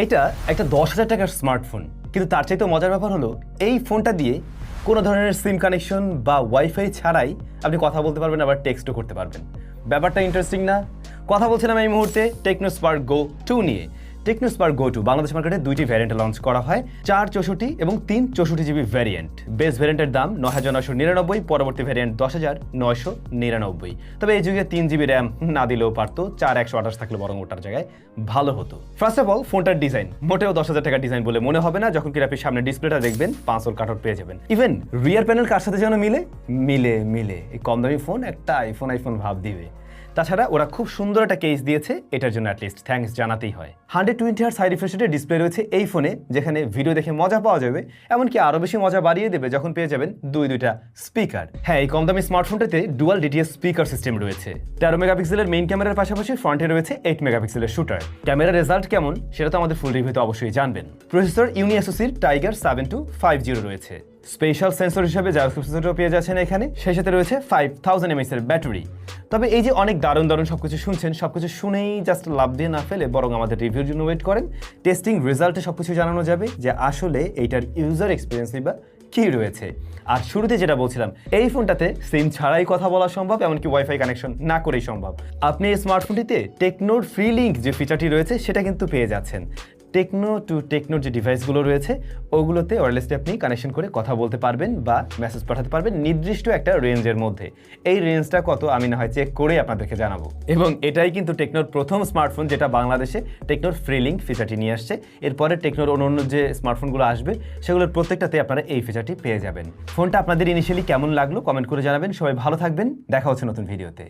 এটা একটা 10,000 টাকার স্মার্টফোন, কিন্তু তার চাইতে মজার ব্যাপার হলো এই ফোনটা দিয়ে কোনো ধরনের সিম কানেকশন বা ওয়াইফাই ছাড়াই আপনি কথা বলতে পারবেন, আবার টেক্সটও করতে পারবেন। ব্যাপারটা ইন্টারেস্টিং না? কথা বলছিলাম এই মুহূর্তে টেকনো স্পার্ক গো 2 নিয়ে। টেকনো স্পার্ক গো 2 বাংলাদেশ মার্কেটে দুইটি ভ্যারিয়েন্টে লঞ্চ করা হয়, 464 এবং 364 জিবি ভ্যারিয়েন্ট। বেস ভ্যারিয়েন্টের দাম 9,999, পরবর্তী ভ্যারিয়েন্ট 10,999। তবে এই যুগে 3 জিবি র্যাম না দিলেও পারতো, 4128 থাকলে বরং ওটার জায়গায় ভালো হতো। ফার্স্ট অফ অল ফোনটার ডিজাইন মোটেও 10,000 টাকার ডিজাইন বলে মনে হবে না, যখন কি আপনি সামনে ডিসপ্লেটা দেখবেন 5 কাঠর পেয়ে যাবেন। ইভেন রিয়ার প্যানেল কার সাথে যেন মিলে এই কম দামি ফোন একটা আইফোন ভাব দিবে। তাছাড়া ওরা খুব সুন্দর একটা কেস দিয়েছে, এটার জন্য অ্যাটলিস্ট থ্যাঙ্কস জানাতেই হয়। 120 হার্টজ হাই রিফ্রেশ রেটের ডিসপ্লে রয়েছে এই ফোনে, যেখানে ভিডিও দেখে মজা পাওয়া যাবে, এমনকি আরও বেশি মজা বাড়িয়ে দেবে যখন পেয়ে যাবেন দুইটা স্পিকার। হ্যাঁ, এই কম দামি স্মার্টফোনটাতে ডুয়াল ডিটিএস স্পিকার সিস্টেম রয়েছে। 13 মেগাপিক্সেলের মেইন ক্যামেরার পাশাপাশি ফ্রন্টে রয়েছে 8 মেগাপিক্সেলের শুটার। ক্যামেরার রেজাল্ট কেমন সেটা তো আমাদের ফুল রিভিউতে অবশ্যই জানবেন। প্রসেসর ইউনিএসওসির টাইগার 7250 রয়েছে। স্পেশাল সেন্সর হিসেবে জাইরোস্কোপ সেন্সরও পেয়ে যাচ্ছেন এখানে, সেই সাথে রয়েছে 5000 mAh এর ব্যাটারি। তবে এই যে অনেক দারুণ সবকিছু শুনছেন, সবকিছু শুনেই জাস্ট লাভ দিয়ে না ফেলে বরং আমাদের রিভিউর জন্য ওয়েট করেন। টেস্টিং রেজাল্টে সবকিছু জানানো যাবে যে আসলে এইটার ইউজার এক্সপিরিয়েন্সই বা কি রয়েছে। আর শুরুতে যেটা বলছিলাম, এই ফোনটাতে সিম ছাড়াই কথা বলা সম্ভব, এমনকি ওয়াইফাই কানেকশন না করেই সম্ভব। আপনি এই স্মার্টফোনটিতে টেকনোর ফ্রি লিঙ্ক যে ফিচারটি রয়েছে সেটা কিন্তু পেয়ে যাচ্ছেন। টেকনোর যে ডিভাইসগুলো রয়েছে ওগুলোতে ওয়্যারলেসলি আপনি কানেকশন করে কথা বলতে পারবেন বা মেসেজ পাঠাতে পারবেন নির্দিষ্ট একটা রেঞ্জের মধ্যে। এই রেঞ্জটা কত আমি না হয় চেক করে আপনাদেরকে জানাবো। এবং এটাই কিন্তু টেকনোর প্রথম স্মার্টফোন যেটা বাংলাদেশে টেকনোর ফ্রি লিঙ্ক ফিচারটি নিয়ে আসছে। এরপরে টেকনোর অন্য যে স্মার্টফোনগুলো আসবে সেগুলোর প্রত্যেকটাতে আপনারা এই ফিচারটি পেয়ে যাবেন। ফোনটা আপনাদের ইনিশিয়ালি কেমন লাগলো কমেন্ট করে জানাবেন। সবাই ভালো থাকবেন, দেখা হচ্ছে নতুন ভিডিওতে।